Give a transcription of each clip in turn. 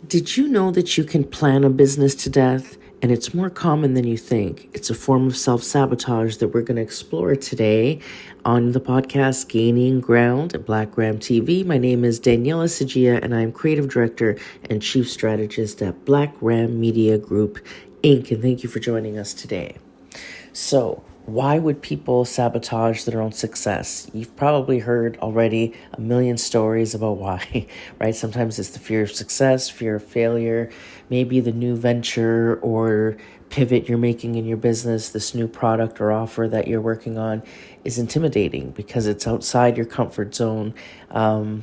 Did you know that you can plan a business to death? And it's more common than you think. It's a form of self sabotage that we're going to explore today on the podcast Gaining Ground at Black Ram TV. My name is Daniela Sagia, and I'm creative director and chief strategist at Black Ram Media Group, Inc. And thank you for joining us today. So, why would people sabotage their own success? You've probably heard already a million stories about why, right? Sometimes it's the fear of success, fear of failure, maybe the new venture or pivot you're making in your business, this new product or offer that you're working on is intimidating because it's outside your comfort zone. And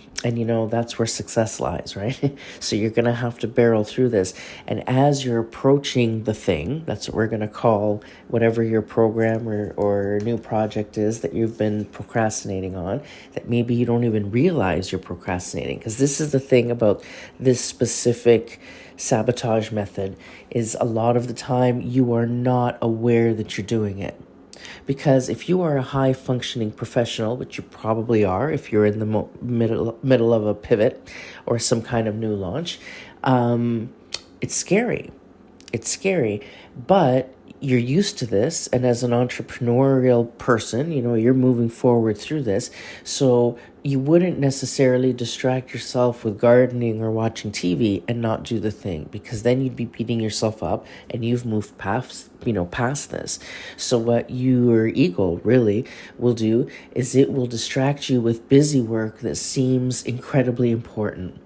that's where success lies, right? So you're going to have to barrel through this. And as you're approaching the thing, that's what we're going to call whatever your program or new project is that you've been procrastinating on, that maybe you don't even realize you're procrastinating. Because this is the thing about this specific sabotage method, is a lot of the time you are not aware that you're doing it. Because if you are a high functioning professional, which you probably are if you're in the middle of a pivot or some kind of new launch, it's scary. It's scary, but you're used to this. And as an entrepreneurial person, you're moving forward through this. So you wouldn't necessarily distract yourself with gardening or watching TV and not do the thing, because then you'd be beating yourself up and you've moved past this. So what your ego really will do is it will distract you with busy work that seems incredibly important.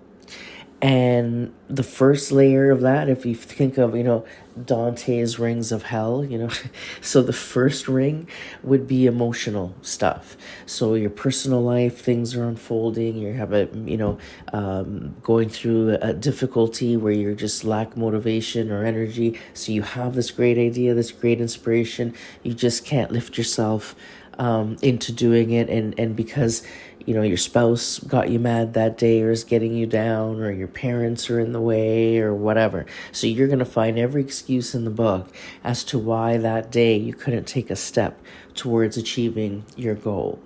And the first layer of that, if you think of, Dante's rings of hell, so the first ring would be emotional stuff. So your personal life, things are unfolding, you have going through a difficulty where you just lack motivation or energy. So you have this great idea, this great inspiration, you just can't lift yourself into doing it. And because your spouse got you mad that day or is getting you down, or your parents are in the way or whatever. So you're going to find every excuse in the book as to why that day you couldn't take a step towards achieving your goal.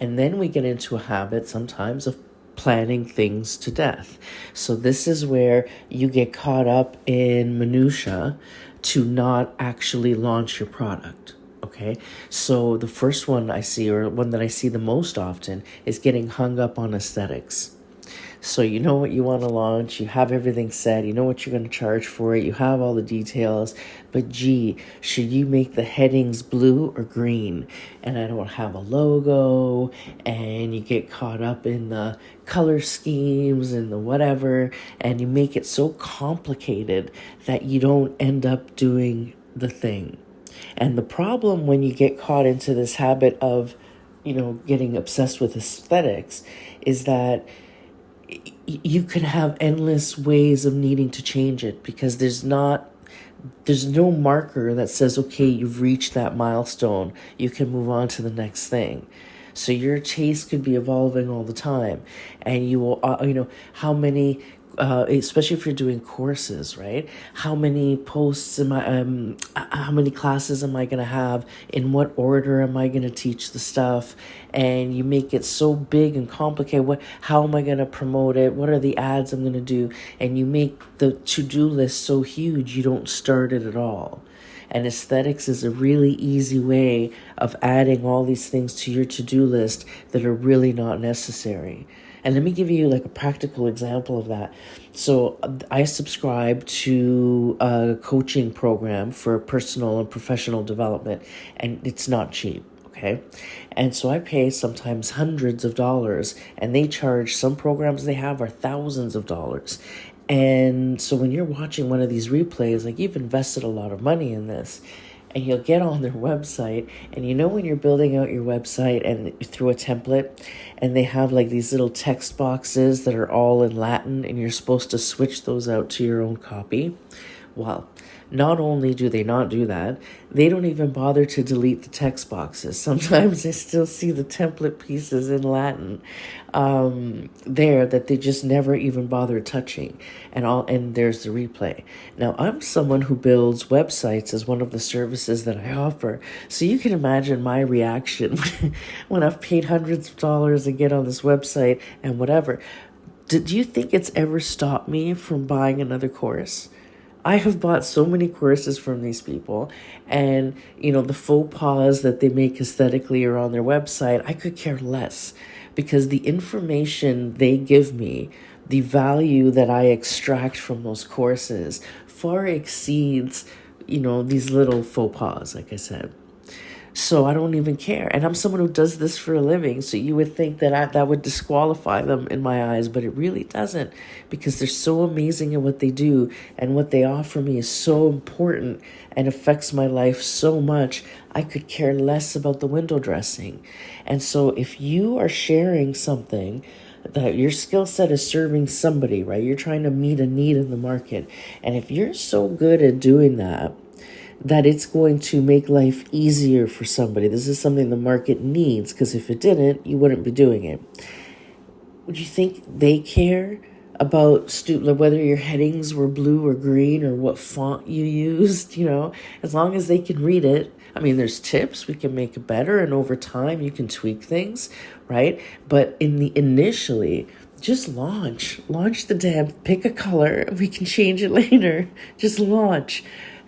And then we get into a habit sometimes of planning things to death. So this is where you get caught up in minutia to not actually launch your product. Okay, so the first one I see, or one that I see the most often, is getting hung up on aesthetics. So you know what you want to launch, you have everything set, you know what you're going to charge for it, you have all the details, but should you make the headings blue or green? And I don't have a logo, and you get caught up in the color schemes and the whatever, and you make it so complicated that you don't end up doing the thing. And the problem when you get caught into this habit of, getting obsessed with aesthetics, is that you can have endless ways of needing to change it, because there's no marker that says, okay, you've reached that milestone, you can move on to the next thing. So your taste could be evolving all the time, and you will, how many, especially if you're doing courses, right? How many posts how many classes am I going to have? In what order am I going to teach the stuff? And you make it so big and complicated. How am I going to promote it? What are the ads I'm going to do? And you make the to-do list so huge, you don't start it at all. And aesthetics is a really easy way of adding all these things to your to-do list that are really not necessary. And let me give you like a practical example of that. So I subscribe to a coaching program for personal and professional development, and it's not cheap. Okay. And so I pay sometimes hundreds of dollars, and they charge, some programs they have are thousands of dollars. And so when you're watching one of these replays, like, you've invested a lot of money in this, and you'll get on their website, and when you're building out your website and through a template, and they have like these little text boxes that are all in Latin, and you're supposed to switch those out to your own copy. Well, not only do they not do that, they don't even bother to delete the text boxes. Sometimes I still see the template pieces in Latin there that they just never even bother touching. And there's the replay. Now, I'm someone who builds websites as one of the services that I offer. So you can imagine my reaction when I've paid hundreds of dollars to get on this website and whatever. Do you think it's ever stopped me from buying another course? I have bought so many courses from these people, and the faux pas that they make aesthetically or on their website, I could care less, because the information they give me, the value that I extract from those courses far exceeds, these little faux pas, like I said. So I don't even care. And I'm someone who does this for a living. So you would think that that would disqualify them in my eyes, but it really doesn't, because they're so amazing at what they do, and what they offer me is so important and affects my life so much. I could care less about the window dressing. And so if you are sharing something that your skill set is serving somebody, right? You're trying to meet a need in the market. And if you're so good at doing that, that it's going to make life easier for somebody. This is something the market needs, because if it didn't, you wouldn't be doing it. Would you think they care about whether your headings were blue or green or what font you used? As long as they can read it. I mean, there's tips, we can make it better, and over time you can tweak things, right? But initially, just launch the damn, pick a color, we can change it later. Just launch.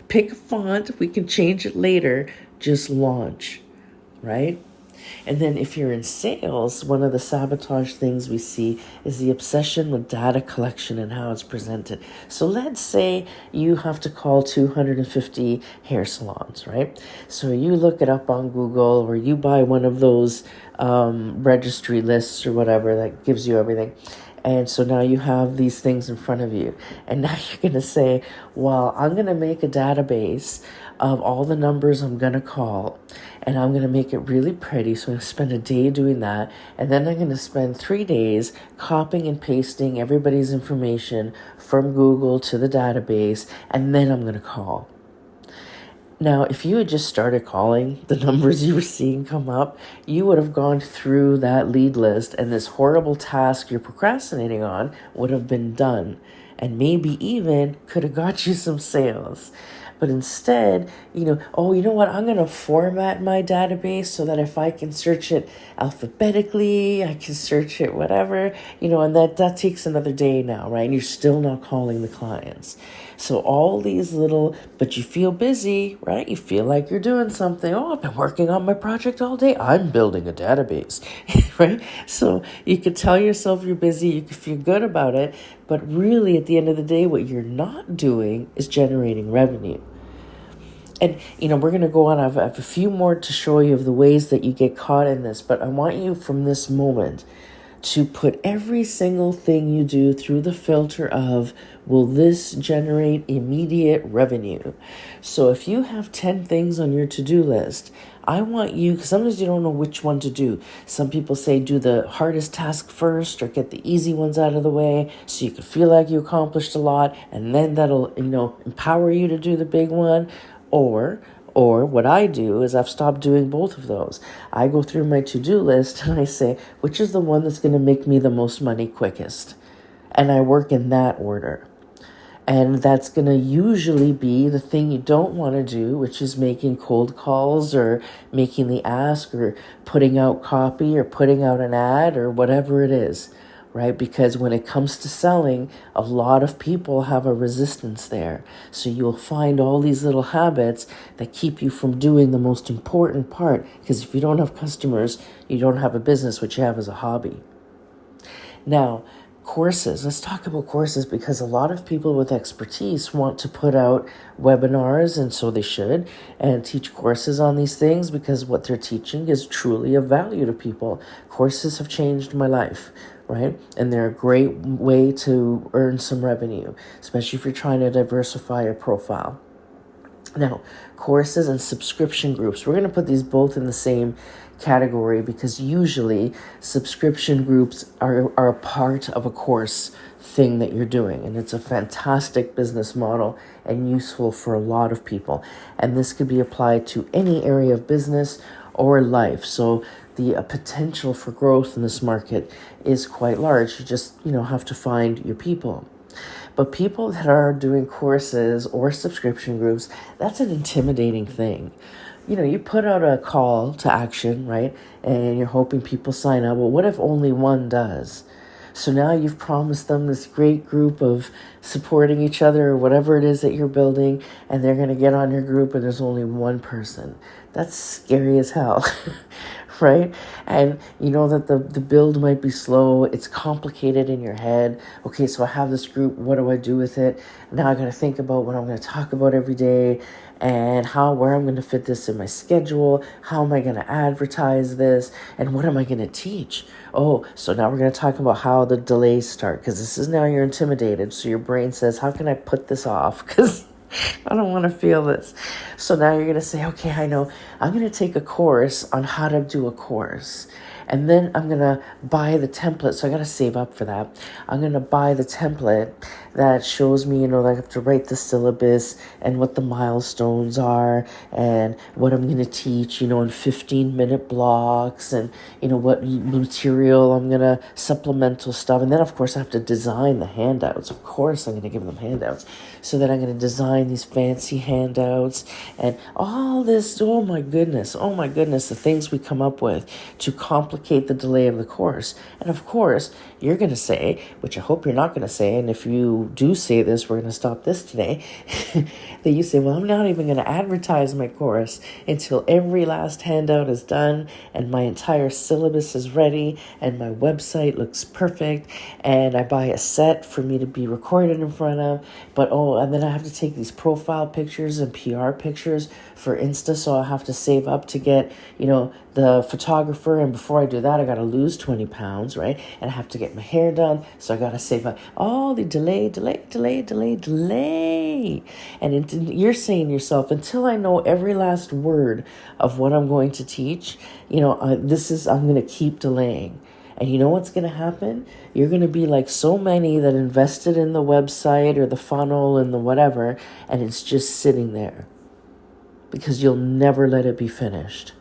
Pick a font, we can change it later. Just launch, right? And then if you're in sales, one of the sabotage things we see is the obsession with data collection and how it's presented. So let's say you have to call 250 hair salons, right? So you look it up on Google, or you buy one of those registry lists or whatever that gives you everything. And so now you have these things in front of you. And now you're going to say, well, I'm going to make a database of all the numbers I'm going to call. And I'm going to make it really pretty. So I'm going to spend a day doing that. And then I'm going to spend 3 days copying and pasting everybody's information from Google to the database. And then I'm going to call. Now, if you had just started calling the numbers you were seeing come up, you would have gone through that lead list, and this horrible task you're procrastinating on would have been done, and maybe even could have got you some sales. But instead, you know what? I'm going to format my database so that if I can search it alphabetically, I can search it whatever, and that takes another day now, right? And you're still not calling the clients. So all these but you feel busy, right? You feel like you're doing something. Oh, I've been working on my project all day. I'm building a database, right? So you could tell yourself you're busy. You could feel good about it. But really, at the end of the day, what you're not doing is generating revenue. And, we're going to go on. I have a few more to show you of the ways that you get caught in this. But I want you from this moment to put every single thing you do through the filter of, will this generate immediate revenue? So if you have 10 things on your to-do list, I want you, because sometimes you don't know which one to do. Some people say do the hardest task first, or get the easy ones out of the way so you can feel like you accomplished a lot, and then that'll, empower you to do the big one. Or what I do is I've stopped doing both of those. I go through my to-do list and I say, which is the one that's going to make me the most money quickest? And I work in that order. And that's going to usually be the thing you don't want to do, which is making cold calls or making the ask or putting out copy or putting out an ad or whatever it is, right? Because when it comes to selling, a lot of people have a resistance there. So you'll find all these little habits that keep you from doing the most important part. Because if you don't have customers, you don't have a business, which you have as a hobby. Now, courses. Let's talk about courses, because a lot of people with expertise want to put out webinars, and so they should, and teach courses on these things, because what they're teaching is truly of value to people. Courses have changed my life, right? And they're a great way to earn some revenue, especially if you're trying to diversify your profile. Now, courses and subscription groups, we're going to put these both in the same category, because usually subscription groups are a part of a course thing that you're doing, and it's a fantastic business model and useful for a lot of people. And this could be applied to any area of business or life. So the potential for growth in this market is quite large. You just have to find your people. But people that are doing courses or subscription groups, that's an intimidating thing. You put out a call to action, right? And you're hoping people sign up. Well, what if only one does? So now you've promised them this great group of supporting each other or whatever it is that you're building, and they're going to get on your group and there's only one person. That's scary as hell, right? And you know that the build might be slow. It's complicated in your head. Okay, so I have this group. What do I do with it? Now I got to think about what I'm going to talk about every day and where I'm going to fit this in my schedule. How am I going to advertise this? And what am I going to teach? Oh, so now we're going to talk about how the delays start, because this is now you're intimidated. So your brain says, how can I put this off? Because I don't want to feel this. So now you're going to say, okay, I know I'm going to take a course on how to do a course. And then I'm going to buy the template. So I got to save up for that. I'm going to buy the template that shows me, I have to write the syllabus and what the milestones are and what I'm going to teach, in 15-minute blocks, and, what material I'm going to, supplemental stuff. And then, of course, I have to design the handouts. Of course, I'm going to give them handouts. So then I'm going to design these fancy handouts and all this. Oh my goodness, the things we come up with to complicate the delay of the course. And of course, you're going to say, which I hope you're not going to say, and if you do say this, we're going to stop this today, that you say, well, I'm not even going to advertise my course until every last handout is done and my entire syllabus is ready and my website looks perfect and I buy a set for me to be recorded in front of. And then I have to take these profile pictures and PR pictures for Insta, so I have to save up to get, the photographer, and before I do that, I got to lose 20 pounds, right? And I have to get my hair done, so I got to save up. All the delay. And you're saying to yourself, until I know every last word of what I'm going to teach, I'm going to keep delaying. And you know what's going to happen? You're going to be like so many that invested in the website or the funnel and the whatever, and it's just sitting there because you'll never let it be finished.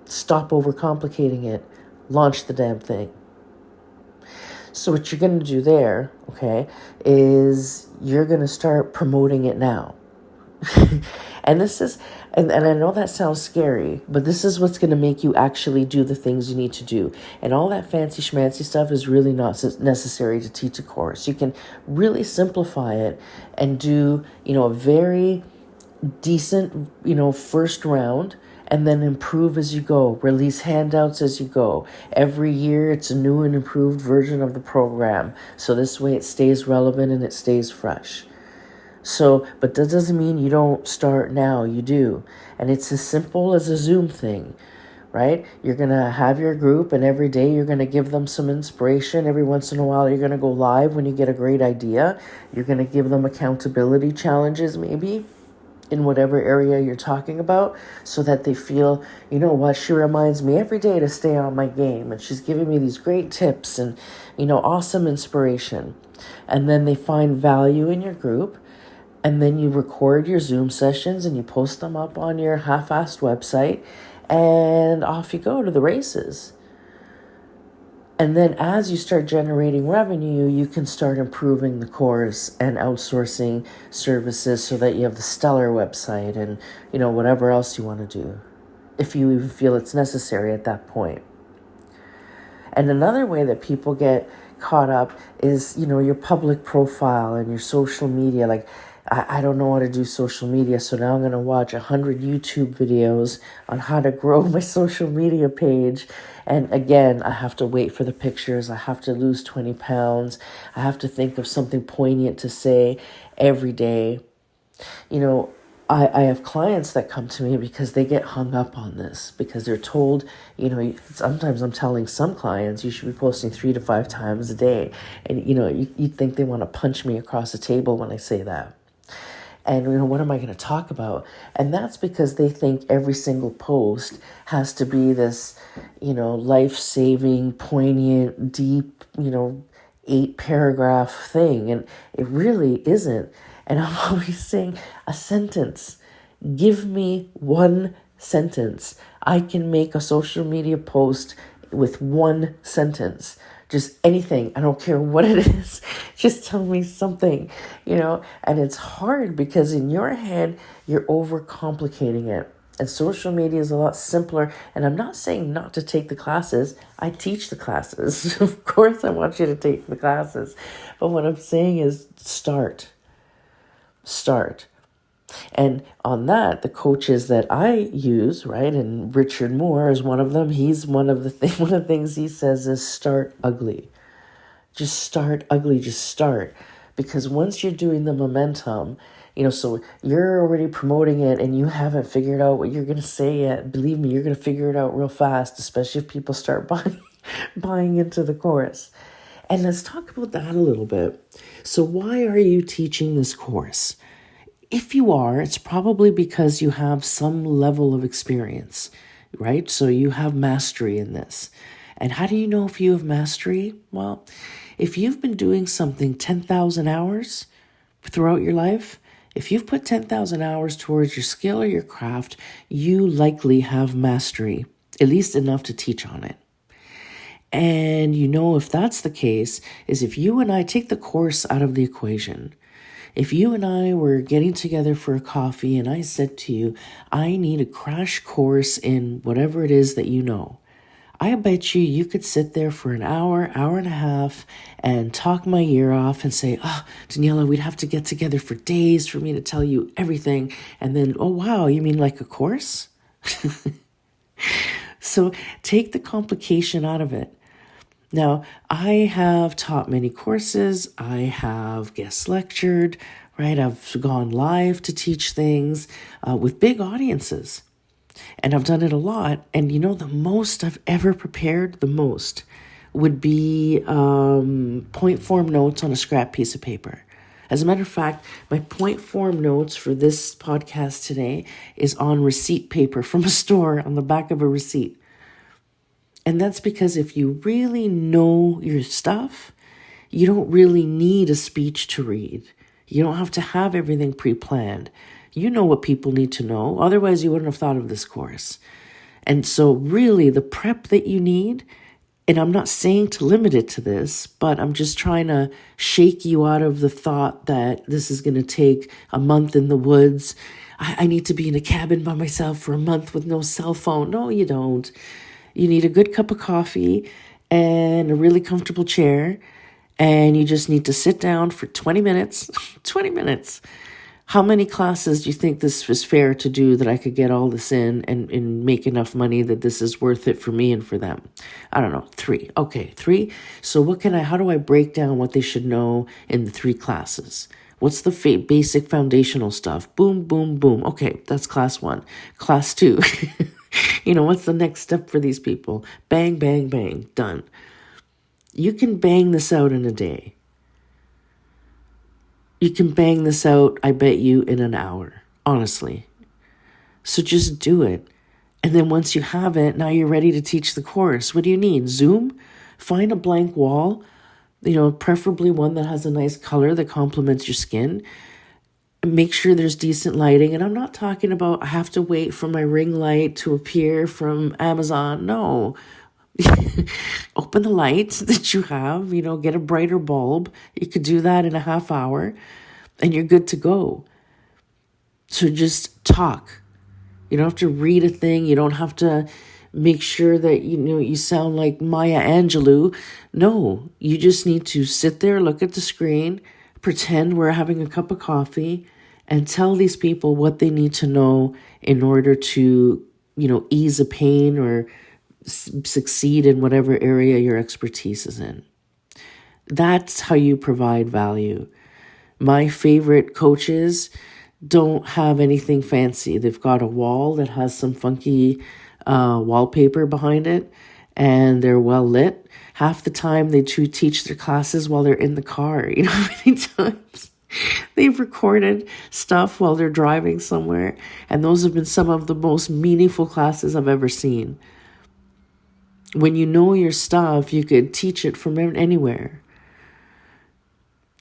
Stop overcomplicating it. Launch the damn thing. So what you're going to do there, okay, is you're going to start promoting it now. And this is, and I know that sounds scary, but this is what's going to make you actually do the things you need to do. And all that fancy schmancy stuff is really not necessary to teach a course. You can really simplify it and do, a very decent, first round, and then improve as you go. Release handouts as you go. Every year it's a new and improved version of the program. So this way it stays relevant and it stays fresh. So, but that doesn't mean you don't start now. You do. And it's as simple as a Zoom thing, right? You're going to have your group, and every day you're going to give them some inspiration. Every once in a while, you're going to go live when you get a great idea. You're going to give them accountability challenges, maybe, in whatever area you're talking about, so that they feel, what, she reminds me every day to stay on my game, and she's giving me these great tips and, awesome inspiration. And then they find value in your group. And then you record your Zoom sessions and you post them up on your half-assed website, and off you go to the races. And then as you start generating revenue, you can start improving the course and outsourcing services so that you have the stellar website and, whatever else you want to do, if you even feel it's necessary at that point. And another way that people get caught up is, your public profile and your social media. Like, I don't know how to do social media, so now I'm going to watch 100 YouTube videos on how to grow my social media page. And again, I have to wait for the pictures. I have to lose 20 pounds. I have to think of something poignant to say every day. I have clients that come to me because they get hung up on this, because they're told, sometimes I'm telling some clients you should be posting 3 to 5 times a day. And, you think they want to punch me across the table when I say that. And, what am I going to talk about? And that's because they think every single post has to be this, life-saving, poignant, deep, 8-paragraph thing. And it really isn't. And I'm always saying a sentence. Give me one sentence. I can make a social media post with one sentence. Just anything. I don't care what it is. Just tell me something, And it's hard because in your head, you're overcomplicating it. And social media is a lot simpler. And I'm not saying not to take the classes. I teach the classes. Of course, I want you to take the classes. But what I'm saying is start. Start. And on that, the coaches that I use, right, and Richard Moore is one of them. He's one of the things he says is start ugly. Just start ugly. Just start. Because once you're doing the momentum, so you're already promoting it and you haven't figured out what you're going to say yet. Believe me, you're going to figure it out real fast, especially if people start buying into the course. And let's talk about that a little bit. So why are you teaching this course? If you are, it's probably because you have some level of experience, right? So you have mastery in this. And how do you know if you have mastery? Well, if you've been doing something 10,000 hours throughout your life, if you've put 10,000 hours towards your skill or your craft, you likely have mastery, at least enough to teach on it. And if that's the case, is if you and I take the course out of the equation. If you and I were getting together for a coffee and I said to you, I need a crash course in whatever it is that you know, I bet you could sit there for an hour, hour and a half and talk my ear off and say, Daniela, we'd have to get together for days for me to tell you everything. And then, oh, wow, you mean like a course? So take the complication out of it. Now, I have taught many courses. I have guest lectured, right? I've gone live to teach things with big audiences. And I've done it a lot. And the most I've ever prepared, would be point form notes on a scrap piece of paper. As a matter of fact, my point form notes for this podcast today is on receipt paper from a store on the back of a receipt. And that's because if you really know your stuff, you don't really need a speech to read. You don't have to have everything pre-planned. You know what people need to know. Otherwise, you wouldn't have thought of this course. And so really the prep that you need, and I'm not saying to limit it to this, but I'm just trying to shake you out of the thought that this is going to take a month in the woods. I need to be in a cabin by myself for a month with no cell phone. No, you don't. You need a good cup of coffee and a really comfortable chair, and you just need to sit down for 20 minutes. 20 minutes. How many classes do you think this was fair to do that I could get all this in and make enough money that this is worth it for me and for them? I don't know, 3. Okay, 3. So how do I break down what they should know in the 3 classes? What's the basic foundational stuff? Boom, boom, boom. Okay, that's class 1. Class 2. What's the next step for these people? Bang, bang, bang. Done. You can bang this out in a day. You can bang this out, I bet you, in an hour. Honestly. So just do it. And then once you have it, now you're ready to teach the course. What do you need? Zoom? Find a blank wall. Preferably one that has a nice color that complements your skin. Make sure there's decent lighting. And I'm not talking about I have to wait for my ring light to appear from Amazon. No. Open the lights that you have, get a brighter bulb. You could do that in a half hour and you're good to go. So just talk. You don't have to read a thing. You don't have to make sure that, you sound like Maya Angelou. No, you just need to sit there, look at the screen, pretend we're having a cup of coffee, and tell these people what they need to know in order to, ease a pain or succeed in whatever area your expertise is in. That's how you provide value. My favorite coaches don't have anything fancy. They've got a wall that has some funky wallpaper behind it, and they're well lit. Half the time they teach their classes while they're in the car. You know how many times they've recorded stuff while they're driving somewhere, and those have been some of the most meaningful classes I've ever seen. When you know your stuff, you could teach it from anywhere.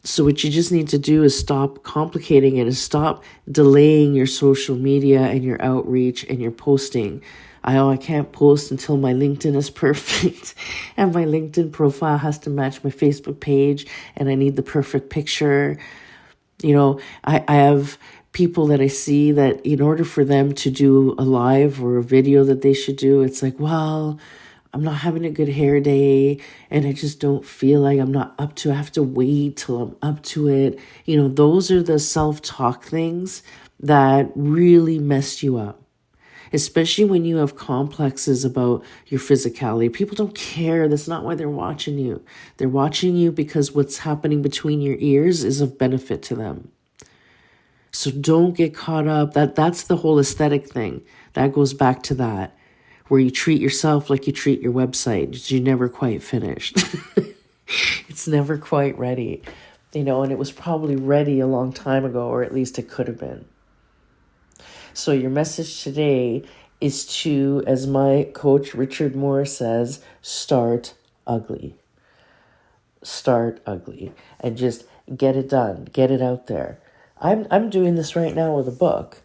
So what you just need to do is stop complicating it and stop delaying your social media and your outreach and your posting. I can't post until my LinkedIn is perfect and my LinkedIn profile has to match my Facebook page and I need the perfect picture. I have people that I see that in order for them to do a live or a video that they should do, it's like, well, I'm not having a good hair day and I just don't feel like I'm not up to it. I have to wait till I'm up to it. Those are the self-talk things that really mess you up. Especially when you have complexes about your physicality. People don't care. That's not why they're watching you. They're watching you because what's happening between your ears is of benefit to them. So don't get caught up. That's the whole aesthetic thing. That goes back to that, where you treat yourself like you treat your website. You're never quite finished. It's never quite ready. And it was probably ready a long time ago, or at least it could have been. So your message today is to, as my coach Richard Moore says, start ugly. Start ugly and just get it done. Get it out there. I'm doing this right now with a book.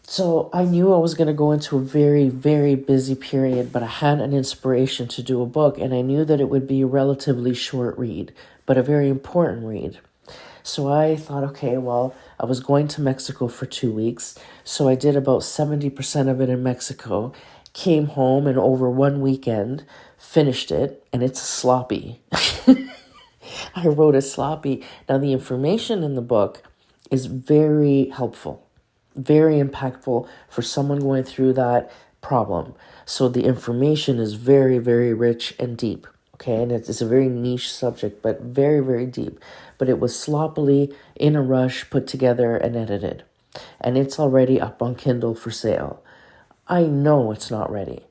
So I knew I was going to go into a very, very busy period, but I had an inspiration to do a book, and I knew that it would be a relatively short read, but a very important read. So I thought, okay, well, I was going to Mexico for 2 weeks. So I did about 70% of it in Mexico, came home, and over one weekend, finished it, and it's sloppy. I wrote it sloppy. Now, the information in the book is very helpful, very impactful for someone going through that problem. So the information is very, very rich and deep. Okay, and it's a very niche subject, but very, very deep. But it was sloppily, in a rush, put together and edited. And it's already up on Kindle for sale. I know it's not ready,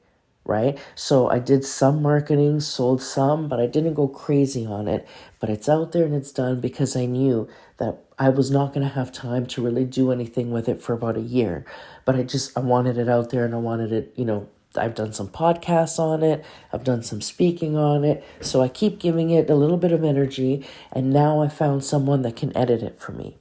right? So I did some marketing, sold some, but I didn't go crazy on it. But it's out there and it's done because I knew that I was not going to have time to really do anything with it for about a year. But I wanted it out there, and I wanted it, I've done some podcasts on it. I've done some speaking on it. So I keep giving it a little bit of energy. And now I found someone that can edit it for me.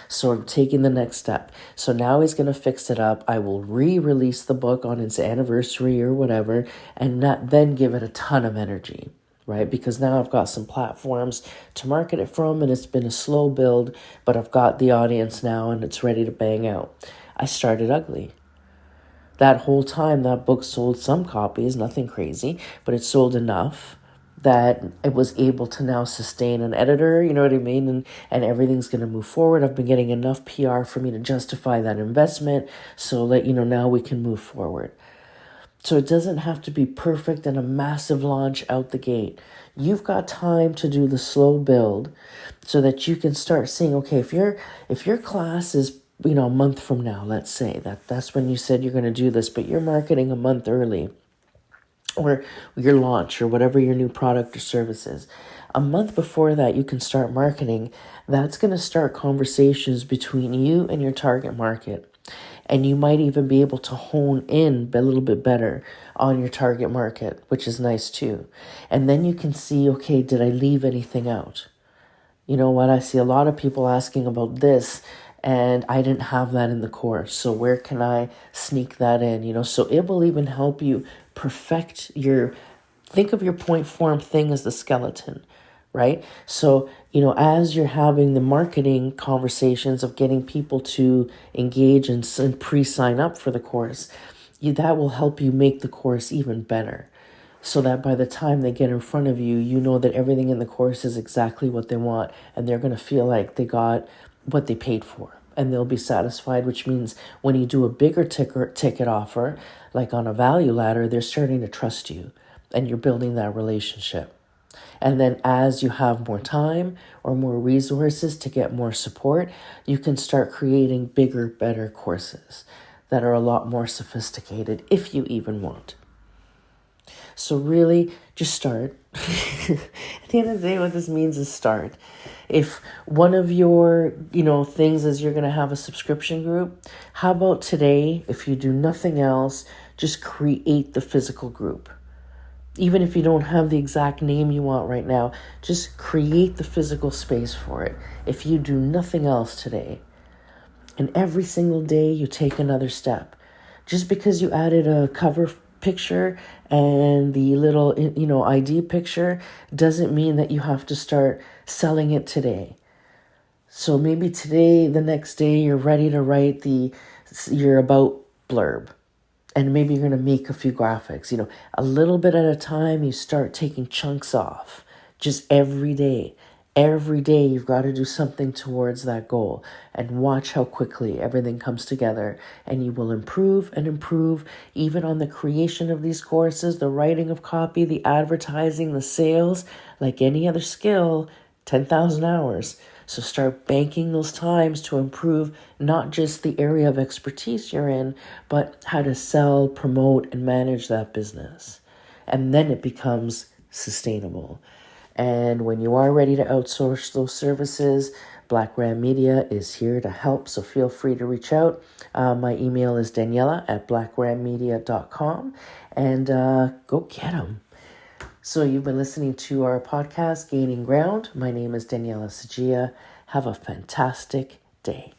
So I'm taking the next step. So now he's going to fix it up. I will re-release the book on its anniversary or whatever, and not then give it a ton of energy, right? Because now I've got some platforms to market it from, and it's been a slow build, but I've got the audience now and it's ready to bang out. I started ugly. That whole time, that book sold some copies, nothing crazy, but it sold enough that it was able to now sustain an editor, you know what I mean? And everything's going to move forward. I've been getting enough PR for me to justify that investment so that, now we can move forward. So it doesn't have to be perfect and a massive launch out the gate. You've got time to do the slow build so that you can start seeing, okay, if your class is a month from now, let's say that's when you said you're going to do this, but you're marketing a month early, or your launch, or whatever your new product or service is. A month before that, you can start marketing. That's going to start conversations between you and your target market. And you might even be able to hone in a little bit better on your target market, which is nice too. And then you can see, okay, did I leave anything out? You know what? I see a lot of people asking about this, and I didn't have that in the course. So where can I sneak that in? So it will even help you perfect think of your point form thing as the skeleton, right? So, as you're having the marketing conversations of getting people to engage and pre-sign up for the course, that will help you make the course even better. So that by the time they get in front of you, you know that everything in the course is exactly what they want, and they're going to feel like they got what they paid for, and they'll be satisfied, which means when you do a bigger ticket offer, like on a value ladder, they're starting to trust you, and you're building that relationship. And then as you have more time or more resources to get more support, you can start creating bigger, better courses that are a lot more sophisticated, if you even want. So really, just start. At the end of the day, what this means is start. If one of your, things is you're going to have a subscription group, how about today, if you do nothing else, just create the physical group. Even if you don't have the exact name you want right now, just create the physical space for it. If you do nothing else today, and every single day you take another step. Just because you added a cover picture and the little, ID picture doesn't mean that you have to start selling it today. So maybe today, the next day, you're ready to write your about blurb. And maybe you're going to make a few graphics. A little bit at a time, you start taking chunks off. Just every day. Every day, you've got to do something towards that goal. And watch how quickly everything comes together. And you will improve and improve, even on the creation of these courses, the writing of copy, the advertising, the sales. Like any other skill, 10,000 hours. So start banking those times to improve not just the area of expertise you're in, but how to sell, promote, and manage that business. And then it becomes sustainable. And when you are ready to outsource those services, Black Ram Media is here to help, so feel free to reach out. My email is daniela@blackrammedia.com, and go get them. So you've been listening to our podcast, Gaining Ground. My name is Daniela Sajia. Have a fantastic day.